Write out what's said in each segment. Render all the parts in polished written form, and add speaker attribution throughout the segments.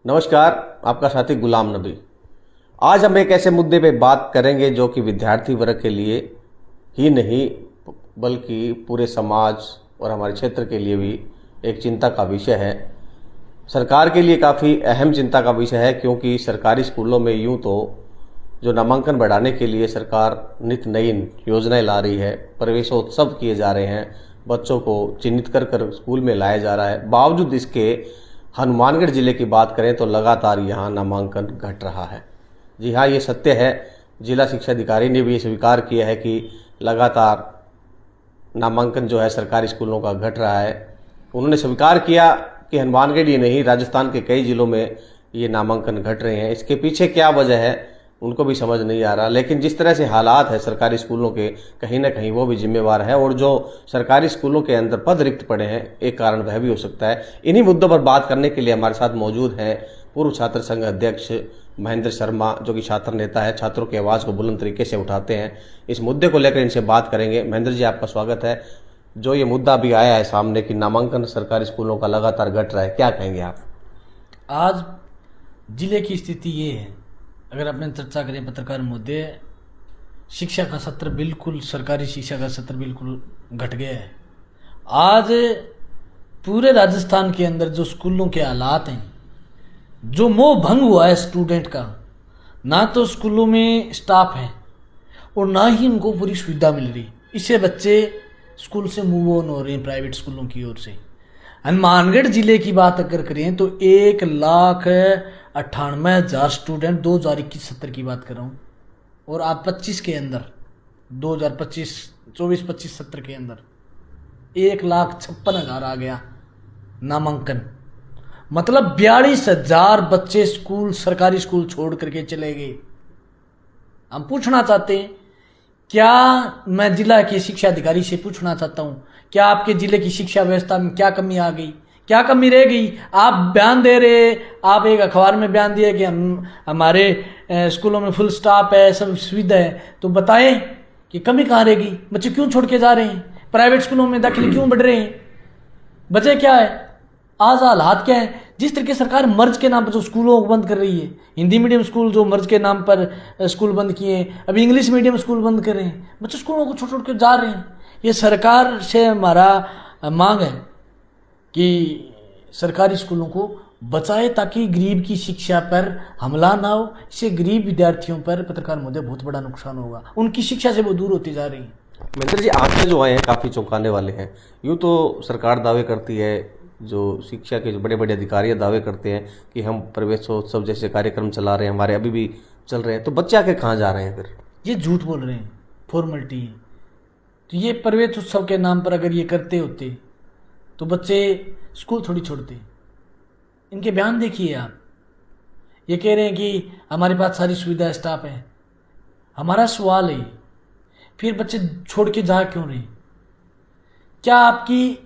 Speaker 1: नमस्कार, आपका साथी गुलाम नबी। आज हम एक ऐसे मुद्दे पे बात करेंगे जो कि विद्यार्थी वर्ग के लिए ही नहीं बल्कि पूरे समाज और हमारे क्षेत्र के लिए भी एक चिंता का विषय है। सरकार के लिए काफ़ी अहम चिंता का विषय है, क्योंकि सरकारी स्कूलों में यूं तो जो नामांकन बढ़ाने के लिए सरकार नित नई योजनाएं ला रही है, प्रवेशोत्सव किए जा रहे हैं, बच्चों को चिन्हित कर कर स्कूल में लाया जा रहा है। बावजूद इसके हनुमानगढ़ जिले की बात करें तो लगातार यहाँ नामांकन घट रहा है। जी हाँ, ये सत्य है। जिला शिक्षा अधिकारी ने भी ये स्वीकार किया है कि लगातार नामांकन जो है सरकारी स्कूलों का घट रहा है। उन्होंने स्वीकार किया कि हनुमानगढ़ ही नहीं, राजस्थान के कई जिलों में ये नामांकन घट रहे हैं। इसके पीछे क्या वजह है उनको भी समझ नहीं आ रहा, लेकिन जिस तरह से हालात है सरकारी स्कूलों के, कहीं ना कहीं वो भी जिम्मेवार है। और जो सरकारी स्कूलों के अंदर पद रिक्त पड़े हैं, एक कारण वह भी हो सकता है। इन्हीं मुद्दों पर बात करने के लिए हमारे साथ मौजूद हैं पूर्व छात्र संघ अध्यक्ष महेंद्र शर्मा, जो कि छात्र नेता है, छात्रों की आवाज़ को बुलंद तरीके से उठाते हैं। इस मुद्दे को लेकर इनसे बात करेंगे। महेंद्र जी, आपका स्वागत है। जो ये मुद्दा अभी आया है सामने कि नामांकन सरकारी स्कूलों का लगातार घट रहा है, क्या कहेंगे आप?
Speaker 2: आज जिले की स्थिति ये है, अगर अपने चर्चा करें पत्रकार मुद्दे, शिक्षा का सत्र बिल्कुल, सरकारी शिक्षा का सत्र बिल्कुल घट गया है। आज पूरे राजस्थान के अंदर जो स्कूलों के हालात हैं, जो मोह भंग हुआ है स्टूडेंट का, ना तो स्कूलों में स्टाफ है और ना ही उनको पूरी सुविधा मिल रही। इससे बच्चे स्कूल से मूव ऑन हो रहे हैं प्राइवेट स्कूलों की ओर से। हनुमानगढ़ जिले की बात अगर करें तो 1,98,000 स्टूडेंट 2021-70 की बात कर रहा हूँ, और आप 25 के अंदर 2025-24-25 सत्र के अंदर 1,56,000 आ गया नामांकन। मतलब 42,000 बच्चे स्कूल, सरकारी स्कूल छोड़ करके चले गए। हम पूछना चाहते हैं, क्या मैं जिला के शिक्षा अधिकारी से पूछना चाहता हूँ, क्या आपके जिले की शिक्षा व्यवस्था में क्या कमी आ गई, क्या कमी रह गई? आप बयान दे रहे, आप एक अखबार में बयान दिए कि हमारे स्कूलों में फुल स्टाफ है, सब सुविधा है, तो बताएं कि कमी कहाँ रह गई? बच्चे क्यों छोड़ के जा रहे हैं? प्राइवेट स्कूलों में दाखिले क्यों बढ़ रहे हैं? वजह क्या है? आज हालात क्या है? जिस तरीके सरकार मर्ज के नाम पर जो स्कूलों को बंद कर रही है, हिंदी मीडियम स्कूल जो मर्ज के नाम पर स्कूल बंद किए हैं, अभी इंग्लिश मीडियम स्कूल बंद कर रहे हैं, बच्चे स्कूलों को छोड़ छोड़ के जा रहे हैं। ये सरकार से हमारा मांग है कि सरकारी स्कूलों को बचाए, ताकि गरीब की शिक्षा पर हमला ना हो। इससे गरीब विद्यार्थियों पर, पत्रकार महोदय, बहुत बड़ा नुकसान होगा। उनकी शिक्षा से वो दूर होती जा रही है।
Speaker 1: महेंद्र जी, आंकड़े जो आए हैं काफ़ी चौंकाने वाले हैं। यूँ तो सरकार दावे करती है, जो शिक्षा के जो बड़े बड़े अधिकारी दावे करते हैं कि हम प्रवेशोत्सव जैसे कार्यक्रम चला रहे हैं, हमारे अभी भी चल रहे हैं, तो बच्चे आके कहाँ जा रहे हैं फिर?
Speaker 2: ये झूठ बोल रहे हैं, फॉर्मेलिटी है। तो ये प्रवेशोत्सव के नाम पर अगर ये करते होते तो बच्चे स्कूल थोड़ी छोड़ते। इनके बयान देखिए आप, ये कह रहे हैं कि हमारे पास सारी सुविधा स्टाफ है। हमारा सवाल है, फिर बच्चे छोड़ के जा क्यों रहे? क्या आपकी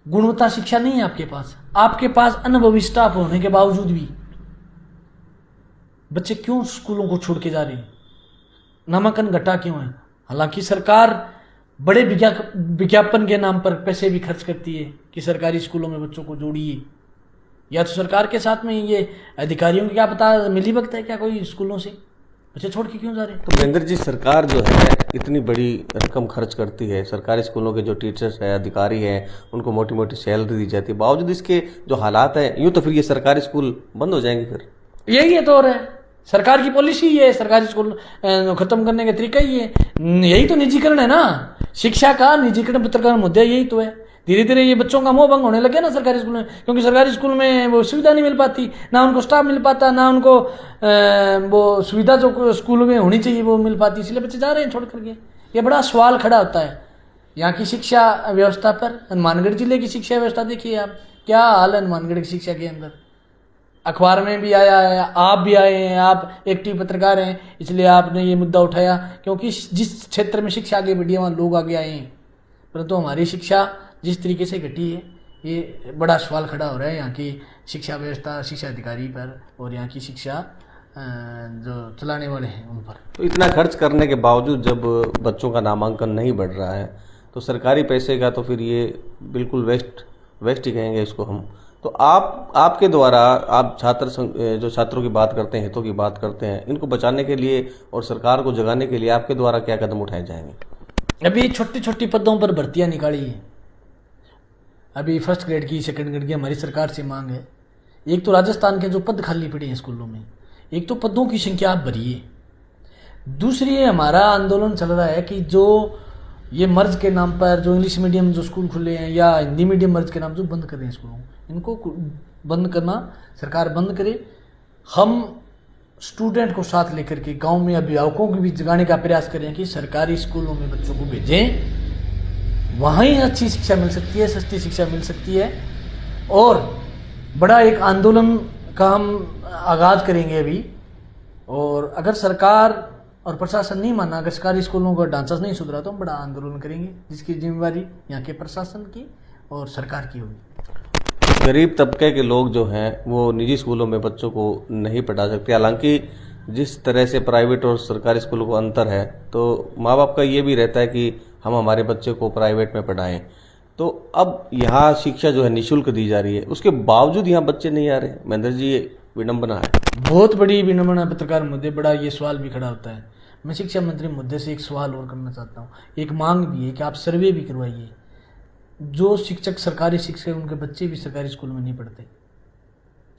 Speaker 2: गुणवत्ता शिक्षा नहीं है आपके पास? आपके पास अनुभवी स्टाफ होने के बावजूद भी बच्चे क्यों स्कूलों को छोड़ के जा रहे हैं? नामांकन घटा क्यों है? हालांकि सरकार बड़े विज्ञापन के नाम पर पैसे भी खर्च करती है कि सरकारी स्कूलों में बच्चों को जोड़िए, या तो सरकार के साथ में ये अधिकारियों की क्या पता मिली भगत है क्या कोई स्कूलों से? बच्चे छोड़ के क्यों जा रहे हैं?
Speaker 1: तो महेंद्र जी, सरकार जो है इतनी बड़ी रकम खर्च करती है, सरकारी स्कूलों के जो टीचर्स है, अधिकारी हैं, उनको मोटी मोटी सैलरी दी जाती है, बावजूद इसके जो हालात हैं, यूँ तो फिर ये सरकारी स्कूल बंद हो जाएंगे फिर?
Speaker 2: यही है तो है, सरकार की पॉलिसी ये है, सरकारी स्कूल खत्म करने का तरीका ही है। यही तो निजीकरण है ना, शिक्षा का निजीकरण, पत्रकार मुद्दा यही तो है। धीरे धीरे ये बच्चों का मोह भंग होने लगे ना सरकारी स्कूल में, क्योंकि सरकारी स्कूल में वो सुविधा नहीं मिल पाती, ना उनको स्टाफ मिल पाता, ना उनको वो सुविधा जो स्कूल में होनी चाहिए वो मिल पाती, इसलिए बच्चे जा रहे हैं छोड़ करके। ये बड़ा सवाल खड़ा होता है यहाँ की शिक्षा व्यवस्था पर। हनुमानगढ़ जिले की शिक्षा व्यवस्था देखिए आप, क्या हाल है हनुमानगढ़ की शिक्षा के अंदर। अखबार में भी आया है, आप भी आए हैं, आप एक्टिव पत्रकार हैं, इसलिए आपने ये मुद्दा उठाया, क्योंकि जिस क्षेत्र में शिक्षा आगे बढ़ी है वहाँ लोग आगे आए हैं। परंतु हमारी शिक्षा जिस तरीके से घटी है, ये बड़ा सवाल खड़ा हो रहा है यहाँ की शिक्षा व्यवस्था, शिक्षा अधिकारी पर, और यहाँ की शिक्षा जो चलाने वाले हैं उन पर।
Speaker 1: तो इतना खर्च करने के बावजूद जब बच्चों का नामांकन नहीं बढ़ रहा है, तो सरकारी पैसे का तो फिर ये बिल्कुल वेस्ट ही कहेंगे इसको हम। तो आपके द्वारा आप जो छात्रों की बात करते हैं, हितों की बात करते हैं, इनको बचाने के लिए और सरकार को जगाने के लिए आपके द्वारा क्या कदम उठाए जाएंगे?
Speaker 2: अभी छोटी छोटी पदों पर भर्तियां निकाली है। अभी फर्स्ट ग्रेड की, सेकंड ग्रेड की हमारी सरकार से मांग है। एक तो राजस्थान के जो पद खाली पड़े हैं स्कूलों में, एक तो पदों की संख्या आप भरिए। दूसरी हमारा आंदोलन चल रहा है कि जो ये मर्ज के नाम पर जो इंग्लिश मीडियम जो स्कूल खुले हैं या हिंदी मीडियम मर्ज के नाम जो बंद कर रहे हैं स्कूलों, इनको बंद करना सरकार बंद करे। हम स्टूडेंट को साथ लेकर के गांव में अभिभावकों को भी जगाने का प्रयास करें कि सरकारी स्कूलों में बच्चों को भेजें, वहाँ ही अच्छी शिक्षा मिल सकती है, सस्ती शिक्षा मिल सकती है। और बड़ा एक आंदोलन का हम आगाज करेंगे अभी। और अगर सरकार और प्रशासन नहीं माना, अगर सरकारी स्कूलों का ढांचा नहीं सुधरा, तो हम बड़ा आंदोलन करेंगे, जिसकी जिम्मेवारी यहाँ के प्रशासन की और सरकार की होगी।
Speaker 1: गरीब तबके के लोग जो हैं वो निजी स्कूलों में बच्चों को नहीं पढ़ा सकते। हालांकि जिस तरह से प्राइवेट और सरकारी स्कूलों का अंतर है, तो माँ बाप का ये भी रहता है कि हम हमारे बच्चे को प्राइवेट में पढ़ाएं। तो अब यहाँ शिक्षा जो है निःशुल्क दी जा रही है, उसके बावजूद यहाँ बच्चे नहीं आ रहे। महेंद्र जी, ये विडम्बना है,
Speaker 2: बहुत बड़ी विडम्बना। पत्रकार मुद्दे बड़ा ये सवाल भी खड़ा होता है। मैं शिक्षा मंत्री मुद्दे से एक सवाल और करना चाहता हूँ। एक मांग भी है कि आप सर्वे भी करवाइए। जो शिक्षक सरकारी शिक्षक, उनके बच्चे भी सरकारी स्कूल में नहीं पढ़ते,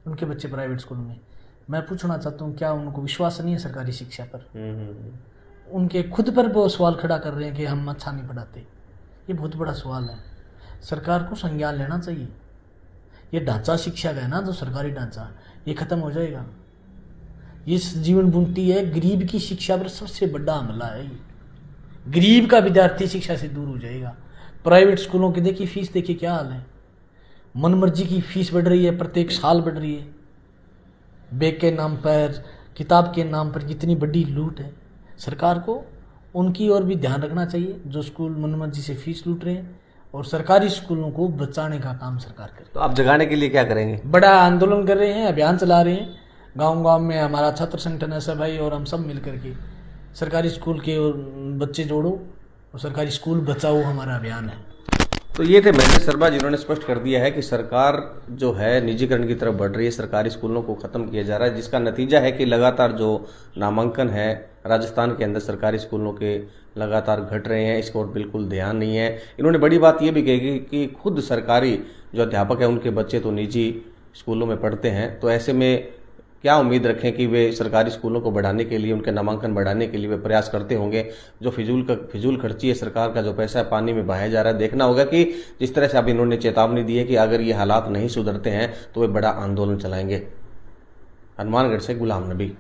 Speaker 2: उनके बच्चे प्राइवेट स्कूल में। मैं पूछना चाहता हूँ, क्या उनको विश्वास नहीं है सरकारी शिक्षा पर? उनके खुद पर वो सवाल खड़ा कर रहे हैं कि हम अच्छा नहीं पढ़ाते। ये बहुत बड़ा सवाल है, सरकार को संज्ञान लेना चाहिए। ये ढांचा शिक्षा का है ना, जो सरकारी ढांचा, ये खत्म हो जाएगा। ये जीवन बुनती है, गरीब की शिक्षा पर सबसे बड़ा हमला है ये। गरीब का विद्यार्थी शिक्षा से दूर हो जाएगा। प्राइवेट स्कूलों की देखिए फीस, देखिए क्या हाल है। मनमर्जी की फीस बढ़ रही है, प्रत्येक साल बढ़ रही है। बैग के नाम पर, किताब के नाम पर कितनी बड़ी लूट है। सरकार को उनकी ओर भी ध्यान रखना चाहिए, जो स्कूल मनमर्जी से फीस लूट रहे हैं, और सरकारी स्कूलों को बचाने का काम सरकार करे।
Speaker 1: तो आप जगाने के लिए क्या करेंगे?
Speaker 2: बड़ा आंदोलन कर रहे हैं, अभियान चला रहे हैं। गांव गांव में हमारा छात्र संगठन ऐसा भाई और हम सब मिलकर के सरकारी स्कूल के बच्चे जोड़ो और सरकारी स्कूल बचाओ, हमारा अभियान है।
Speaker 1: तो ये थे महेंद्र शर्मा, जिन्होंने स्पष्ट कर दिया है कि सरकार जो है निजीकरण की तरफ बढ़ रही है, सरकारी स्कूलों को खत्म किया जा रहा है, जिसका नतीजा है कि लगातार जो नामांकन है राजस्थान के अंदर सरकारी स्कूलों के लगातार घट रहे हैं। इसको और बिल्कुल ध्यान नहीं है। इन्होंने बड़ी बात ये भी कही कि खुद सरकारी जो अध्यापक है उनके बच्चे तो निजी स्कूलों में पढ़ते हैं। तो ऐसे में क्या उम्मीद रखें कि वे सरकारी स्कूलों को बढ़ाने के लिए, उनके नामांकन बढ़ाने के लिए वे प्रयास करते होंगे? जो फिजूल खर्ची है, सरकार का जो पैसा है पानी में बहाया जा रहा है। देखना होगा कि जिस तरह से अब इन्होंने चेतावनी दी है कि अगर ये हालात नहीं सुधरते हैं तो वे बड़ा आंदोलन चलाएंगे। हनुमानगढ़ से गुलाम नबी।